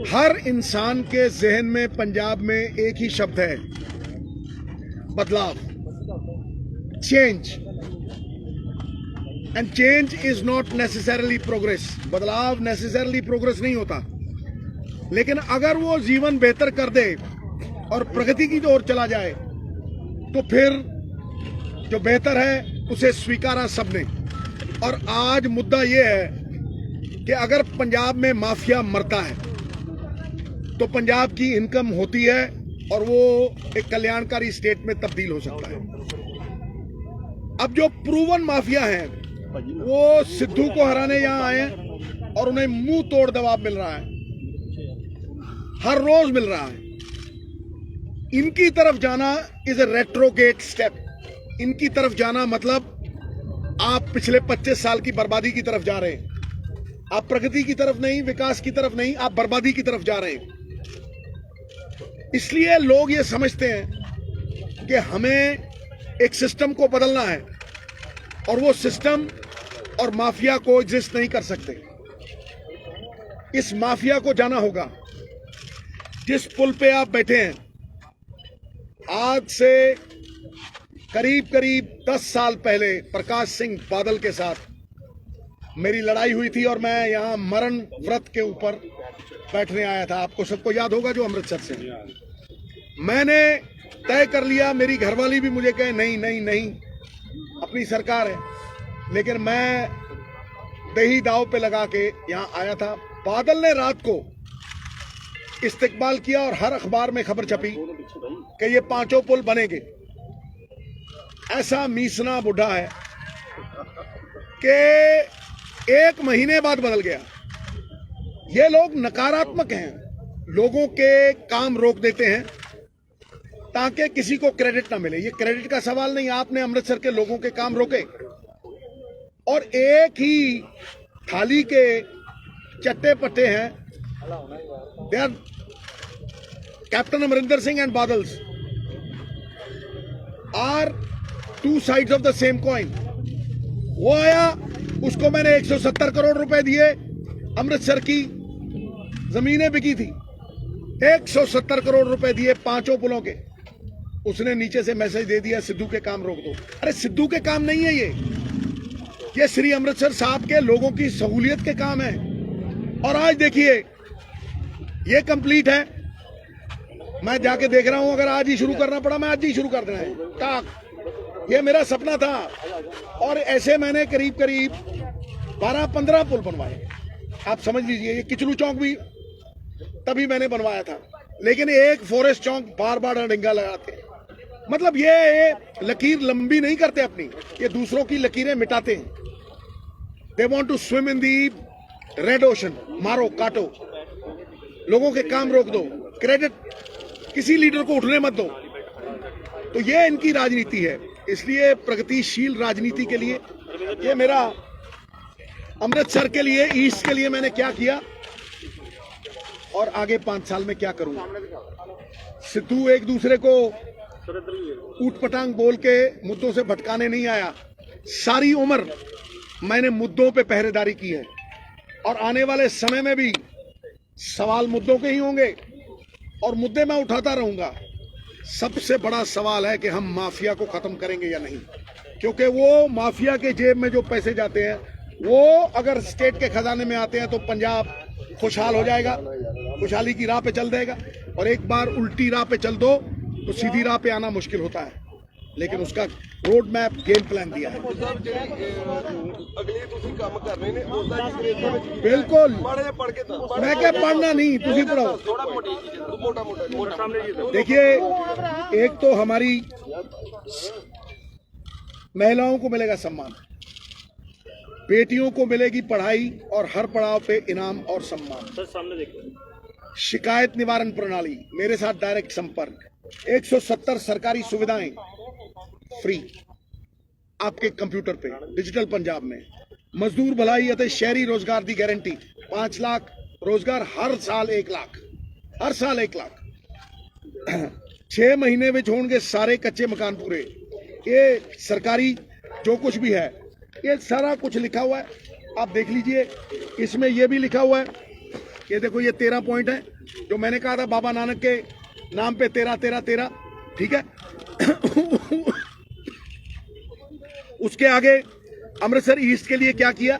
हर इंसान के जहन में पंजाब में एक ही शब्द है, बदलाव, change. And change is not necessarily progress. बदलाव नेसेसरली प्रोग्रेस नहीं होता, लेकिन अगर वो जीवन बेहतर कर दे और प्रगति की ओर चला जाए तो फिर जो बेहतर है उसे स्वीकारा सबने। और आज मुद्दा ये है कि अगर पंजाब में माफिया मरता है तो पंजाब की इनकम होती है और वो एक कल्याणकारी स्टेट में तब्दील हो सकता है। अब जो प्रूवन माफिया हैं वो सिद्धू को हराने यहां आए हैं और उन्हें मुंह तोड़ दबाव मिल रहा है, हर रोज मिल रहा है। इनकी तरफ जाना इज ए रेट्रोगेट स्टेप। इनकी तरफ जाना मतलब आप पिछले 25 साल की बर्बादी की तरफ जा रहे हैं। आप प्रगति की तरफ नहीं, विकास की तरफ नहीं, आप बर्बादी की तरफ जा रहे हैं। इसलिए लोग ये समझते हैं कि हमें एक सिस्टम को बदलना है और वो सिस्टम और माफिया को एग्जिस्ट नहीं कर सकते। इस माफिया को जाना होगा। जिस पुल पे आप बैठे हैं, आज से करीब 10 साल पहले प्रकाश सिंह बादल के साथ मेरी लड़ाई हुई थी और मैं यहां मरण व्रत के ऊपर बैठने आया था। आपको सबको याद होगा जो अमृतसर से। मैंने तय कर लिया, मेरी घरवाली भी मुझे कहे नहीं नहीं नहीं, अपनी सरकार है, लेकिन मैं दही दाव पे लगा के यहां आया था। बादल ने रात को इस्तेकबाल किया और हर अखबार में खबर छपी कि ये 5 पुल बनेंगे। ऐसा मीसना बुढ़ा है कि 1 महीने बाद बदल गया। ये लोग नकारात्मक हैं, लोगों के काम रोक देते हैं ताकि किसी को क्रेडिट ना मिले। ये क्रेडिट का सवाल नहीं, आपने अमृतसर के लोगों के काम रोके और एक ही थाली के चट्टे पट्टे हैं। They are captain Amarinder Singh and Badals are 2 sides of the same coin. वो आया, उसको मैंने 170 करोड़ रुपए दिए, अमृतसर की जमीनें बिकी थी, 170 करोड़ रुपए दिए 5 पुलों के। उसने नीचे से मैसेज दे दिया सिद्धू के काम रोक दो। अरे सिद्धू के काम नहीं है ये श्री अमृतसर साहब के लोगों की सहूलियत के काम है। और आज देखिए ये कंप्लीट है। मैं जाके देख रहा हूं, अगर आज ही शुरू करना पड़ा मैं आज ही शुरू कर देना है टाक। ये मेरा सपना था और ऐसे मैंने करीब 12-15 पुल बनवाए। आप समझ लीजिए, ये किचलू चौक भी तभी मैंने बनवाया था, लेकिन एक फॉरेस्ट चौक बार बार डंगा लगाते हैं। मतलब ये लकीर लंबी नहीं करते अपनी, ये दूसरों की लकीरें मिटाते हैं। They want to swim in the red ocean. मारो काटो, लोगों के काम रोक दो, क्रेडिट किसी लीडर को उठने मत दो। तो ये इनकी राजनीति है। इसलिए प्रगतिशील राजनीति के लिए, ये मेरा अमृतसर के लिए, ईस्ट के लिए मैंने क्या किया और आगे 5 साल में क्या करूंगा। सिद्धू एक दूसरे को ऊट पटांग बोल के मुद्दों से भटकाने नहीं आया। सारी उम्र मैंने मुद्दों पे पहरेदारी की है और आने वाले समय में भी सवाल मुद्दों के ही होंगे और मुद्दे मैं उठाता रहूंगा। सबसे बड़ा सवाल है कि हम माफिया को खत्म करेंगे या नहीं, क्योंकि वो माफिया के जेब में जो पैसे जाते हैं वो अगर स्टेट के खजाने में आते हैं तो पंजाब खुशहाल हो जाएगा, खुशहाली की राह पे चल देगा। और एक बार उल्टी राह पे चल दो तो सीधी राह पे आना मुश्किल होता है, लेकिन उसका रोड मैप, गेम प्लान दिया है। बिल्कुल, मैं क्या पढ़ना नहीं, तुझे पढ़ाओ। देखिए, एक तो हमारी महिलाओं को मिलेगा सम्मान, बेटियों को मिलेगी पढ़ाई और हर पड़ाव पे इनाम और सम्मान। शिकायत निवारण प्रणाली, मेरे साथ डायरेक्ट संपर्क, 170 सरकारी सुविधाएं फ्री आपके कंप्यूटर पे, डिजिटल पंजाब में। मजदूर भलाई ਅਤੇ शहरी रोजगार की गारंटी, 5 लाख रोजगार, हर साल 1 लाख, हर साल 1 लाख। 6 महीने में होंगे सारे कच्चे मकान पूरे। ये सरकारी जो कुछ भी है ये सारा कुछ लिखा हुआ है, आप देख लीजिए। इसमें ये भी लिखा हुआ है ये देखो ये 13 पॉइंट है जो मैंने कहा था बाबा नानक के नाम पे 13 ठीक है। उसके आगे अमृतसर ईस्ट के लिए क्या किया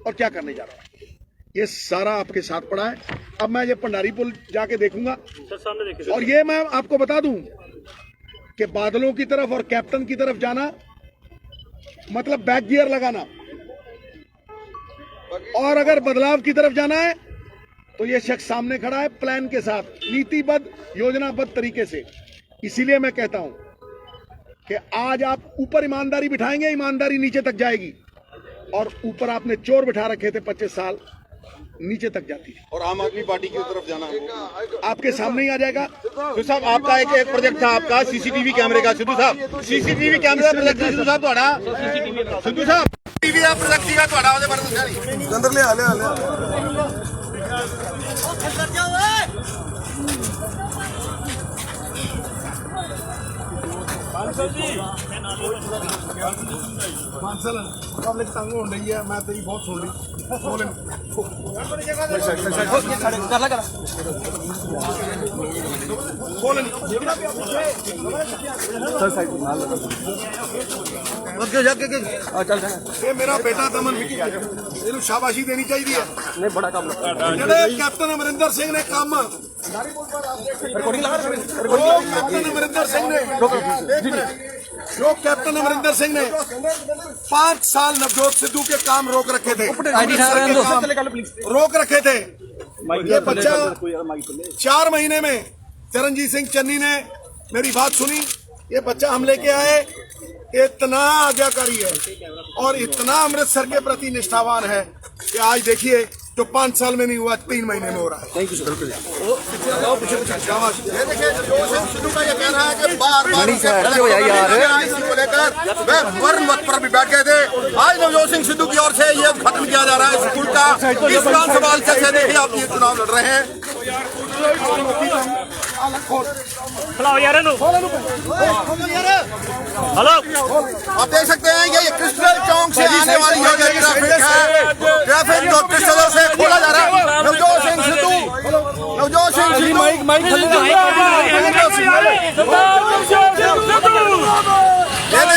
और क्या करने जा रहा है, ये सारा आपके साथ पड़ा है। अब मैं ये भंडारी पुल जाके देखूंगा और ये मैं आपको बता दूं कि बादलों की तरफ और कैप्टन की तरफ जाना मतलब बैक गियर लगाना, और अगर बदलाव की तरफ जाना है तो ये शख्स सामने खड़ा है प्लान के साथ, नीतिबद्ध योजनाबद्ध तरीके से। इसीलिए मैं कहता हूं कि आज आप ऊपर ईमानदारी बिठाएंगे, ईमानदारी नीचे तक जाएगी, और ऊपर आपने चोर बिठा रखे थे 25 साल, नीचे तक जाती है। और आम आदमी पार्टी की तरफ जाना आपके सामने ही आ जाएगा। सिद्धू साहब आपका एक प्रोजेक्ट था आपका सीसीटीवी कैमरे का। सिद्धू साहब सीसीटीवी कैमरे का प्रोजेक्ट सिद्धू साहब ਤੁਹਾਡਾ सिद्धू साहब टीवी ਦਾ प्रोजेक्ट ਸੀਗਾ ਤੁਹਾਡਾ, ਉਹਦੇ ਬਾਰੇ ਦੱਸਿਆ ਨਹੀਂ। अंदर ले आ पब्लिक तंग हो रही है, मैं तेरी बहुत सुन ली। ये मेरा बेटा दमन ਇਹਨੂੰ ਸ਼ਾਬਾਸ਼ੀ ਦੇਣੀ ਚਾਹੀਦੀ ਹੈ। नहीं बड़ा काम ਜਿਹੜੇ ਕੈਪਟਨ ਅਮਰਿੰਦਰ ਸਿੰਘ ਨੇ ਕੰਮ रिकॉर्डिंग लगा कैप्टन अमरिंदर सिंह ने जो कैप्टन अमरिंदर सिंह ने 5 साल नवजोत सिद्धू के काम रोक रखे थे, रोक रखे थे। ये बच्चा 4 महीने में चरणजीत सिंह चन्नी ने मेरी बात सुनी, ये बच्चा हम लेके आए, इतना आज्ञाकारी है और इतना अमृतसर के प्रति निष्ठावान है कि आज देखिए जो 5 साल में नहीं हुआ 3 महीने में हो रहा है। Thank you sir. ये देखिए नवजोत सिंह सिद्धू का ये कहना है कि बार-बार को लेकर वे वर्ण मत पर भी बैठ गए थे। आज नवजोत सिंह सिद्धू की ओर से ये खत्म किया जा रहा है स्कूल का। इस विधानसभा से देखिए आप ये चुनाव लड़ रहे हैं। हेलो आप देख सकते हैं ये क्रिस्टल चौक से आने वाली ये ट्रैफिक है, ट्रैफिक जो क्रिस्टल से खोला जा रहा है। नवजोत सिंह सिद्धू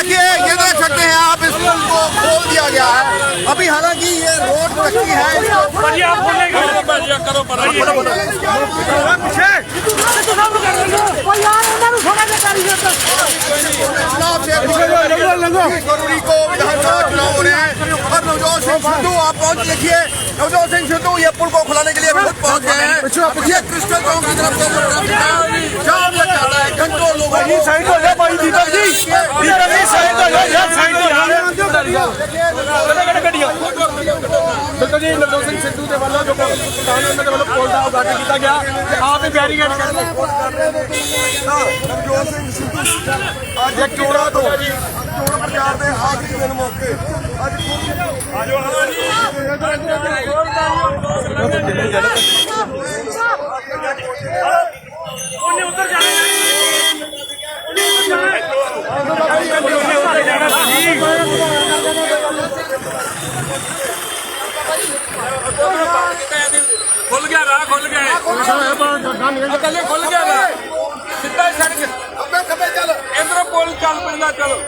ये देख सकते हैं आप, इस पुल को खोल दिया गया है अभी, हालांकि ये रोड कच्ची है। फरवरी को विधानसभा चुनाव होने हैं और नवजोत सिंह सिद्धू आप पहुंच देखिए, नवजोत सिंह सिद्धू ये पुल को खुलाने के लिए खुद पहुंच गए हैं। ये क्रिस्टल चौक की तरफ से जाम लग जाता है, घंटों लोगों को। साइड हो जा भाई, दीपक जी साइड हो जा यार, साइड हो जा। बिल्कुल जी, नवजोत सिंह सिद्धू के वालों जो प्रधान उन्होंने वालों पुल का उद्घाटन किया गया, आप भी बैरिकेड कर लें। नवजोत सिंह सिद्धू आज एक चोड़ा तो चोड़ प्रचार के आखिरी दिन मौके खुल गया राह, खुल गया अकले, खुल गया राह, सीधा सड़क इधर पुल चल पैंदा। चलो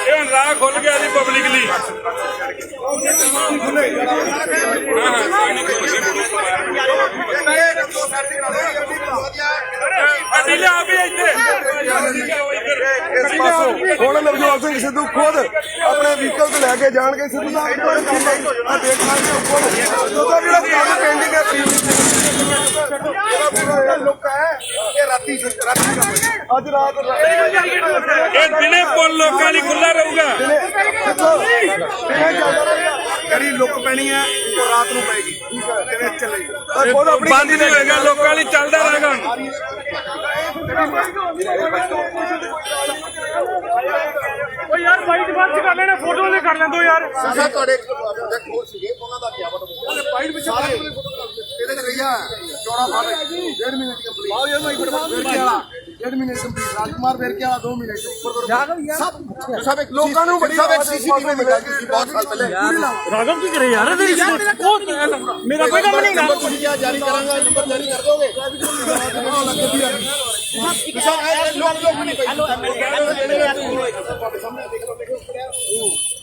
ये राह खुल गया जी पब्लिक ली। ਹੁਣ ਨਵਜੋਤ ਸਿੰਘ ਸਿੱਧੂ ਖੁਦ ਆਪਣੇ ਵਹੀਕਲ ਤੇ ਲੈ ਕੇ ਜਾਣਗੇ ਸਿੱਧੂ ਸਾਹਿਬ ਆ ਦੇਖ ਸਕਦੇ ਹੋ ਜਿਹੜਾ ਕੰਮ ਪੈਂਡਿੰਗ ਹੈ लोग है ये राती ਅੱਜ ਰਾਤ ਇਹ ਦਿਨੇ ਪੁਲ ਲੋਕਾਂ ਲਈ ਖੁੱਲਾ ਰਹੂਗਾ। ਜਿਹੜੀ ਲੁੱਕ ਪੈਣੀ ਹੈ ਉਹ ਰਾਤ ਨੂੰ ਪੈਗੀ, ਕਿਵੇਂ ਚੱਲੇਗੀ, ਬੰਦ ਨਹੀਂ ਹੋਏਗਾ, ਲੋਕਾਂ ਲਈ ਚੱਲਦਾ ਰਹੇਗਾ। ਓ ਯਾਰ ਬਾਈਟ ਬੰਦ ਕਰ ਲੈਣਾ, ਫੋਟੋ ਵੀ ਕਰ ਲੈਂਦੋ ਯਾਰ। ਸਾਡਾ ਤੁਹਾਡੇ ਪ੍ਰੋਜੈਕਟ ਹੋਰ ਸੀਗੇ, ਉਹਨਾਂ ਦਾ ਕੀ ਪਤਾ ਉਹਨੇ ਪਾਈਟ ਵਿੱਚ ਸਾਰੇ ਇਹਦੇ ਚ ਰਹੀਆ ਚੌੜਾ ਫਾਟ 1.5 ਮਿੰਟ ਕੰਪਲੀਟ। ਆਓ ਯਾਰ ਮੈਂ 1.5 ਮਹੀਨੇ ਕੰਪਲੀਟ ਰਾਜकुमार ਫਿਰ क्या 2 महीने के ऊपर सब एक लोगों को बड़ी सब एक सीसीटीवी में लगी थी बहुत साल पहले राघव की करे यार तेरी मेरा कोई काम नहीं नंबर तुझे क्या जारी करांगा नंबर जारी कर दोगे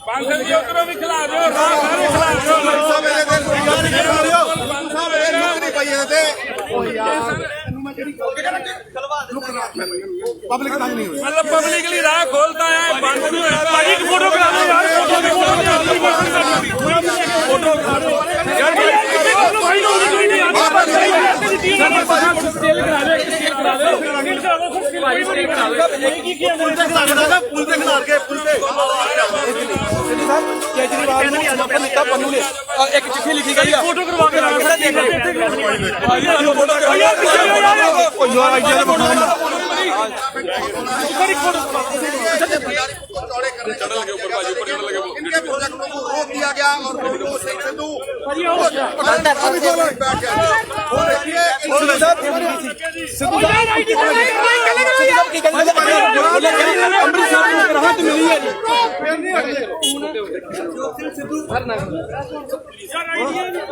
पांच जी उतरो भी खिला दो सारे खिला दो पब्लिक नहीं हुई मतलब पब्लिकली राह खोलता है बंद नहीं होता भाई की फोटो करा दो यार फोटो करा दो यार भाई लोग नहीं आता स्टेल करा दे भाई स्टेल करा दो की किया पुल पे खिला के पुल पे केजरीवाल ने नेता पन्नू ने एक चिट्ठी लिखी गई है फोटो करवा के रखा देख रहे फोटो करवा यार आइडिया इनके प्रोजेक्टों को रोक दिया गया और नवजोत सिंह सिद्धू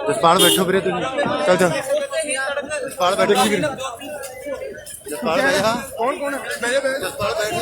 जसपाल बैठो फिर तुम चल चल जसपाल बैठो जसपाल बैठ कौन कौन है जसपाल बैठ